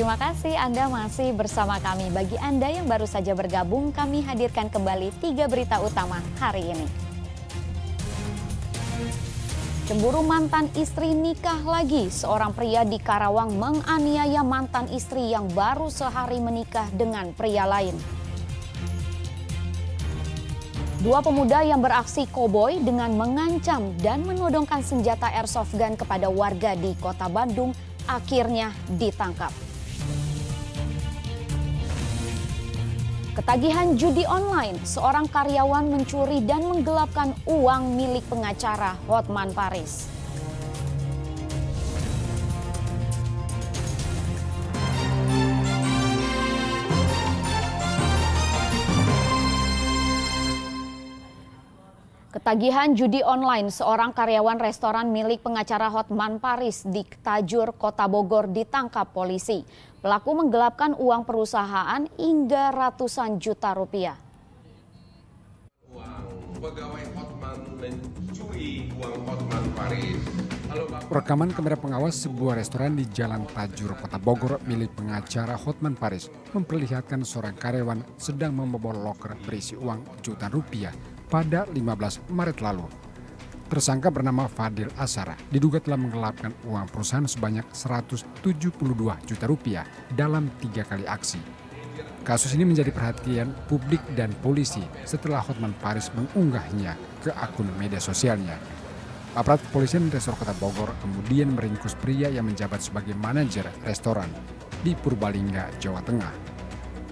Terima kasih Anda masih bersama kami. Bagi Anda yang baru saja bergabung, kami hadirkan kembali 3 berita utama hari ini. Cemburu mantan istri nikah lagi. Seorang pria di Karawang menganiaya mantan istri yang baru sehari menikah dengan pria lain. 2 pemuda yang beraksi koboi dengan mengancam dan menodongkan senjata airsoft gun kepada warga di Kota Bandung akhirnya ditangkap. Ketagihan judi online, seorang karyawan mencuri dan menggelapkan uang milik pengacara Hotman Paris. Ketagihan judi online, seorang karyawan restoran milik pengacara Hotman Paris di Tajur, Kota Bogor ditangkap polisi. Pelaku menggelapkan uang perusahaan hingga ratusan juta rupiah. Pegawai Hotman mencuri uang Hotman Paris. Rekaman kamera pengawas sebuah restoran di Jalan Tajur, Kota Bogor milik pengacara Hotman Paris memperlihatkan seorang karyawan sedang membobol loker berisi uang jutaan rupiah pada 15 Maret lalu. Tersangka bernama Fadil Asara diduga telah menggelapkan uang perusahaan sebanyak 172 juta rupiah dalam 3 kali aksi. Kasus ini menjadi perhatian publik dan polisi setelah Hotman Paris mengunggahnya ke akun media sosialnya. Aparat kepolisian Resor Kota Bogor kemudian meringkus pria yang menjabat sebagai manajer restoran di Purbalingga, Jawa Tengah.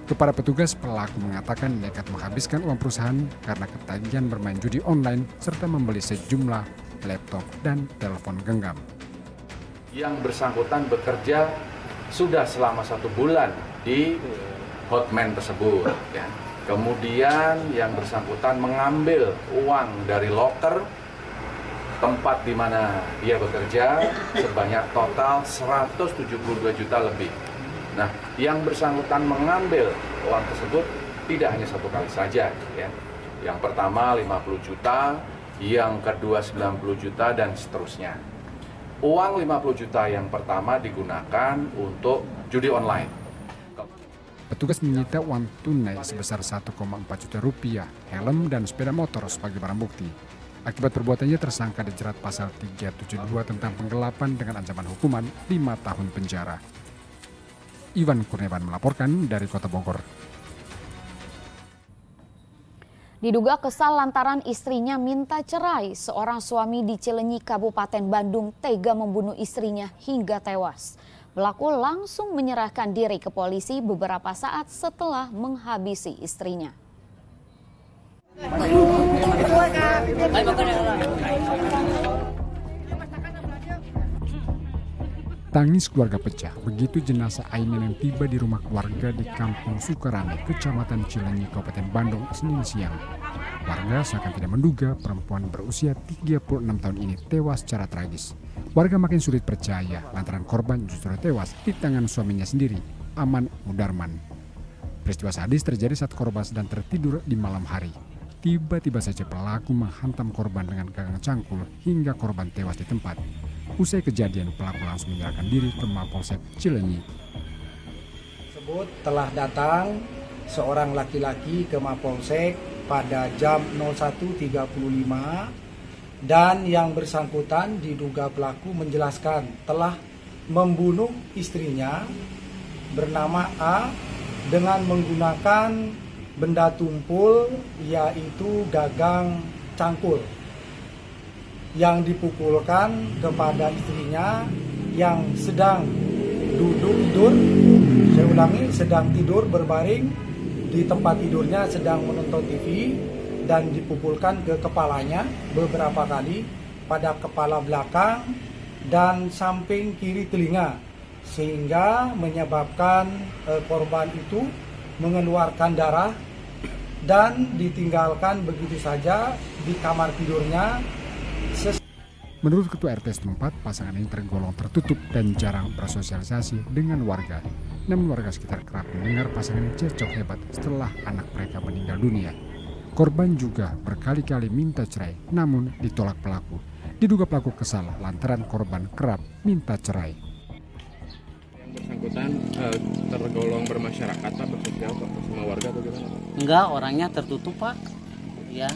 Kepada petugas, pelaku mengatakan nekat menghabiskan uang perusahaan karena ketagihan bermain judi online serta membeli sejumlah laptop dan telepon genggam. Yang bersangkutan bekerja sudah selama 1 bulan di Hotman tersebut. Ya. Kemudian yang bersangkutan mengambil uang dari loker tempat di mana dia bekerja sebanyak total 172 juta lebih. Nah, yang bersangkutan mengambil uang tersebut tidak hanya 1 kali saja, ya. Yang pertama 50 juta, yang kedua 90 juta, dan seterusnya. Uang 50 juta yang pertama digunakan untuk judi online. Petugas menyita uang tunai sebesar 1,4 juta rupiah, helm dan sepeda motor sebagai barang bukti. Akibat perbuatannya tersangka dijerat pasal 372 tentang penggelapan dengan ancaman hukuman 5 tahun penjara. Iwan Kurniawan melaporkan dari Kota Bogor. Diduga kesal lantaran istrinya minta cerai, seorang suami di Cileunyi, Kabupaten Bandung tega membunuh istrinya hingga tewas. Pelaku langsung menyerahkan diri ke polisi beberapa saat setelah menghabisi istrinya. Tangis keluarga pecah begitu jenazah Aiman yang tiba di rumah keluarga di Kampung Sukarame, Kecamatan Cileunyi, Kabupaten Bandung, Senin siang. Warga seakan tidak menduga perempuan berusia 36 tahun ini tewas secara tragis. Warga makin sulit percaya lantaran korban justru tewas di tangan suaminya sendiri, Aman Mudarman. Peristiwa sadis terjadi saat korban sedang tertidur di malam hari. Tiba-tiba saja pelaku menghantam korban dengan gagang cangkul hingga korban tewas di tempat. Usai kejadian, pelaku langsung menyerahkan diri ke Mapolsek Cileunyi. Tersebut telah datang seorang laki-laki ke Mapolsek pada jam 01.35 dan yang bersangkutan diduga pelaku menjelaskan telah membunuh istrinya bernama A dengan menggunakan benda tumpul yaitu gagang cangkul yang dipukulkan kepada istrinya yang sedang duduk tidur, saya ulangi, sedang tidur berbaring di tempat tidurnya sedang menonton TV dan dipukulkan ke kepalanya beberapa kali pada kepala belakang dan samping kiri telinga sehingga menyebabkan korban itu mengeluarkan darah dan ditinggalkan begitu saja di kamar tidurnya. Menurut Ketua RT setempat, pasangan ini tergolong tertutup dan jarang bersosialisasi dengan warga. Namun warga sekitar kerap mendengar pasangan ini cekcok hebat setelah anak mereka meninggal dunia. Korban juga berkali-kali minta cerai, namun ditolak pelaku. Diduga pelaku kesal lantaran korban kerap minta cerai. Yang bersangkutan bersangkutan tergolong bermasyarakat Pak, bersosial Pak, sama warga atau gimana Pak? Enggak, orangnya tertutup Pak. Ya,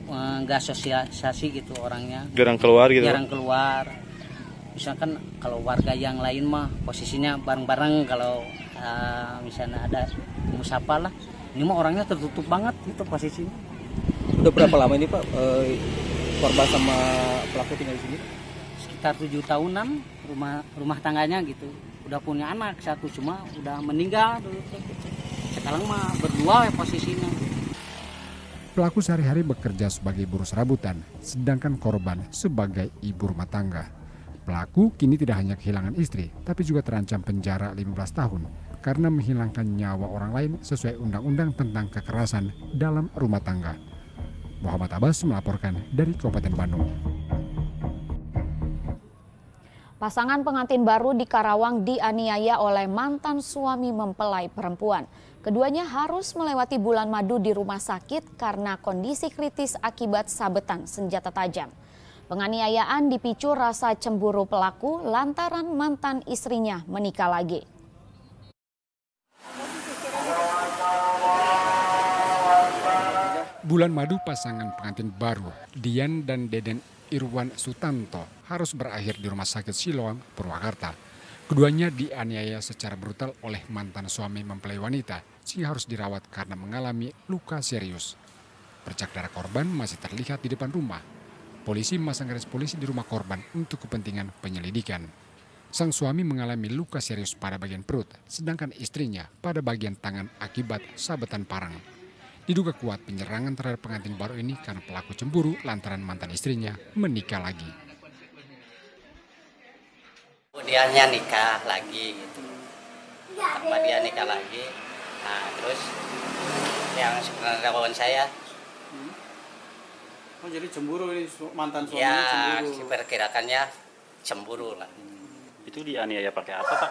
enggak sosialisasi gitu orangnya. Jarang keluar gitu? Jarang keluar. Misalkan kalau warga yang lain mah posisinya bareng-bareng, kalau misalnya ada musafah lah. Ini mah orangnya tertutup banget gitu posisinya. Udah berapa lama ini Pak korban sama pelaku tinggal di sini? Sekitar 7 tahunan rumah tangganya gitu. Udah punya anak satu, cuma udah meninggal dulu. Sekarang mah berdua ya posisinya. Pelaku sehari-hari bekerja sebagai buruh serabutan, sedangkan korban sebagai ibu rumah tangga. Pelaku kini tidak hanya kehilangan istri, tapi juga terancam penjara 15 tahun karena menghilangkan nyawa orang lain sesuai undang-undang tentang kekerasan dalam rumah tangga. Muhammad Abbas melaporkan dari Kabupaten Bandung. Pasangan pengantin baru di Karawang dianiaya oleh mantan suami mempelai perempuan. Keduanya harus melewati bulan madu di rumah sakit karena kondisi kritis akibat sabetan senjata tajam. Penganiayaan dipicu rasa cemburu pelaku lantaran mantan istrinya menikah lagi. Bulan madu pasangan pengantin baru, Dian dan Deden Irwan Sutanto, harus berakhir di Rumah Sakit Siloam, Purwakarta. Keduanya dianiaya secara brutal oleh mantan suami mempelai wanita, sehingga harus dirawat karena mengalami luka serius. Bercak darah korban masih terlihat di depan rumah. Polisi memasang garis polisi di rumah korban untuk kepentingan penyelidikan. Sang suami mengalami luka serius pada bagian perut, sedangkan istrinya pada bagian tangan akibat sabetan parang. Diduga kuat penyerangan terhadap pengantin baru ini karena pelaku cemburu lantaran mantan istrinya menikah lagi. Dianya nikah lagi gitu. Sama dia nikah lagi. Nah, terus yang sebenarnya kawan saya. Oh, jadi cemburu ini mantan suami Ya, cemburu. diperkirakannya cemburu lah. Itu dianiaya pakai apa Pak?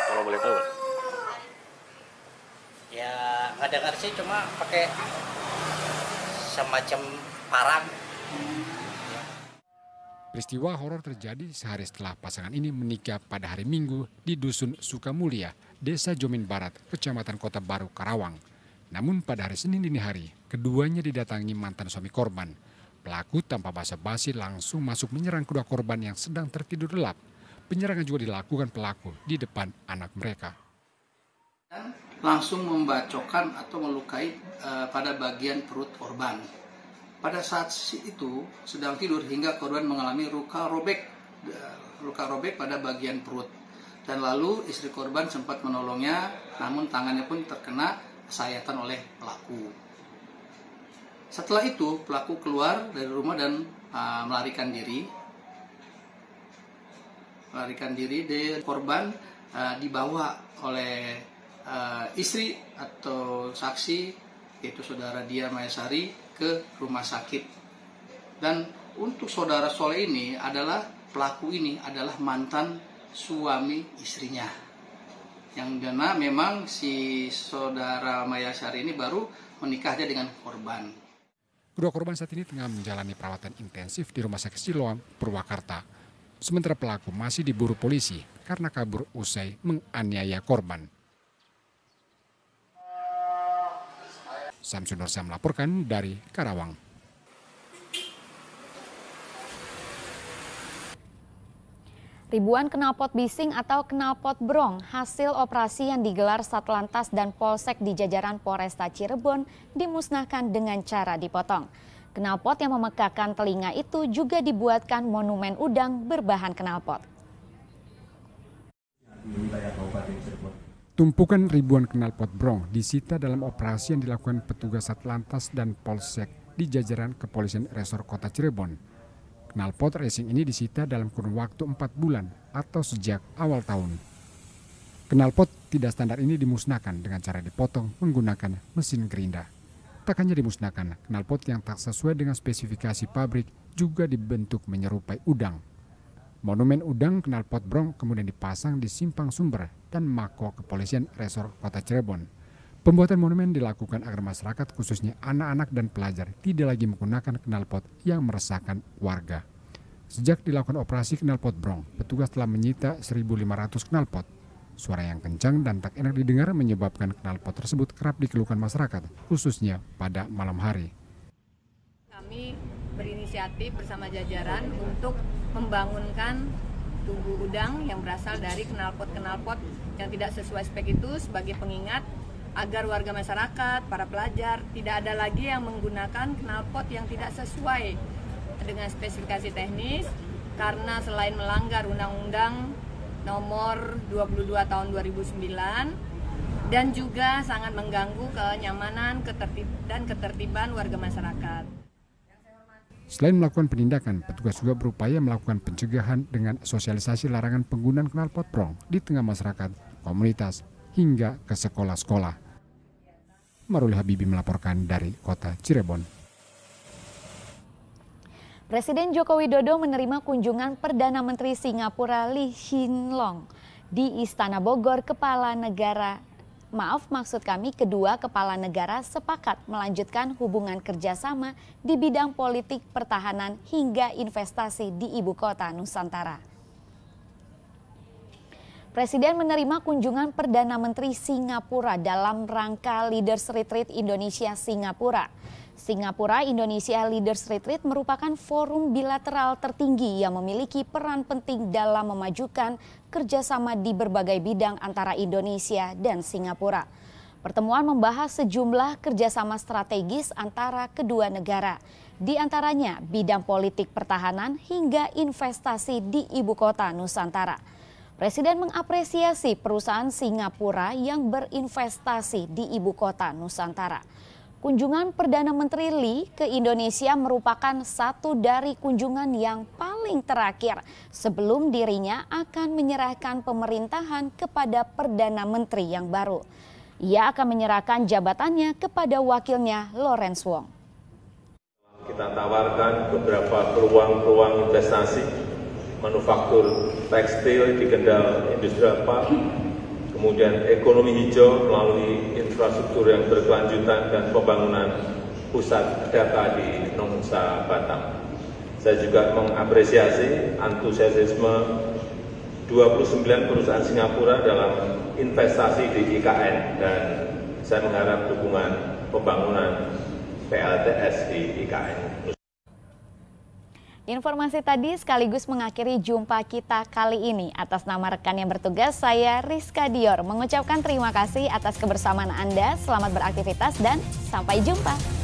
Kalau boleh tahu? Ya nggak dengar sih, cuma pakai semacam parang. Peristiwa horor terjadi sehari setelah pasangan ini menikah pada hari Minggu di Dusun Sukamulya, Desa Jomin Barat, Kecamatan Kota Baru, Karawang. Namun pada hari Senin dini hari, keduanya didatangi mantan suami korban. Pelaku tanpa basa-basi langsung masuk menyerang kedua korban yang sedang tertidur lelap. Penyerangan juga dilakukan pelaku di depan anak mereka. Dan langsung membacokkan atau melukai pada bagian perut korban. Pada saat itu sedang tidur hingga korban mengalami luka robek pada bagian perut. Dan lalu istri korban sempat menolongnya, namun tangannya pun terkena sayatan oleh pelaku. Setelah itu pelaku keluar dari rumah dan melarikan diri. Dan korban dibawa oleh istri atau saksi, yaitu saudara Dia Mayasari, ke rumah sakit. Dan untuk saudara Soleh ini adalah pelaku ini adalah mantan suami istrinya, yang mana memang si saudara Mayasari ini baru menikah aja dengan korban. Kedua korban saat ini tengah menjalani perawatan intensif di Rumah Sakit Siloam, Purwakarta. Sementara pelaku masih diburu polisi karena kabur usai menganiaya korban. Samsun Nursa melaporkan dari Karawang. Ribuan knalpot bising atau knalpot brong hasil operasi yang digelar Satlantas dan Polsek di jajaran Polresta Cirebon dimusnahkan dengan cara dipotong. Knalpot yang memekakan telinga itu juga dibuatkan monumen udang berbahan knalpot. Tumpukan ribuan knalpot brong disita dalam operasi yang dilakukan petugas Satlantas dan Polsek di jajaran Kepolisian Resor Kota Cirebon. Knalpot racing ini disita dalam kurun waktu 4 bulan atau sejak awal tahun. Knalpot tidak standar ini dimusnahkan dengan cara dipotong menggunakan mesin gerinda. Tak hanya dimusnahkan, knalpot yang tak sesuai dengan spesifikasi pabrik juga dibentuk menyerupai udang. Monumen udang knalpot brong kemudian dipasang di simpang sumber dan mako Kepolisian Resor Kota Cirebon. Pembuatan monumen dilakukan agar masyarakat khususnya anak-anak dan pelajar tidak lagi menggunakan knalpot yang meresahkan warga. Sejak dilakukan operasi knalpot brong, petugas telah menyita 1.500 knalpot. Suara yang kencang dan tak enak didengar menyebabkan knalpot tersebut kerap dikeluhkan masyarakat, khususnya pada malam hari. Kami berinisiatif bersama jajaran untuk membangunkan tugu udang yang berasal dari knalpot-knalpot yang tidak sesuai spek itu sebagai pengingat agar warga masyarakat, para pelajar tidak ada lagi yang menggunakan knalpot yang tidak sesuai dengan spesifikasi teknis, karena selain melanggar Undang-Undang Nomor 22 Tahun 2009 dan juga sangat mengganggu kenyamanan dan ketertiban warga masyarakat. Selain melakukan penindakan, petugas juga berupaya melakukan pencegahan dengan sosialisasi larangan penggunaan knalpot prong di tengah masyarakat, komunitas, hingga ke sekolah-sekolah. Maruli Habibi melaporkan dari kota Cirebon. Presiden Joko Widodo menerima kunjungan Perdana Menteri Singapura Lee Hsien Loong di Istana Bogor. Kedua kepala negara sepakat melanjutkan hubungan kerjasama di bidang politik, pertahanan, hingga investasi di ibu kota Nusantara. Presiden menerima kunjungan Perdana Menteri Singapura dalam rangka Leaders Retreat Indonesia-Singapura. Singapura-Indonesia Leaders Retreat merupakan forum bilateral tertinggi yang memiliki peran penting dalam memajukan kerjasama di berbagai bidang antara Indonesia dan Singapura. Pertemuan membahas sejumlah kerjasama strategis antara kedua negara, di antaranya bidang politik pertahanan hingga investasi di ibu kota Nusantara. Presiden mengapresiasi perusahaan Singapura yang berinvestasi di ibu kota Nusantara. Kunjungan Perdana Menteri Lee ke Indonesia merupakan satu dari kunjungan yang paling terakhir sebelum dirinya akan menyerahkan pemerintahan kepada Perdana Menteri yang baru. Ia akan menyerahkan jabatannya kepada wakilnya Lawrence Wong. Kita tawarkan beberapa peluang investasi, manufaktur tekstil di Kendal Industrial Park, kemudian ekonomi hijau melalui infrastruktur yang berkelanjutan dan pembangunan pusat data di Nusa Batam. Saya juga mengapresiasi antusiasme 29 perusahaan Singapura dalam investasi di IKN dan saya mengharap dukungan pembangunan PLTS di IKN. Informasi tadi sekaligus mengakhiri jumpa kita kali ini. Atas nama rekan yang bertugas, saya Rizka Dior mengucapkan terima kasih atas kebersamaan Anda. Selamat beraktivitas dan sampai jumpa.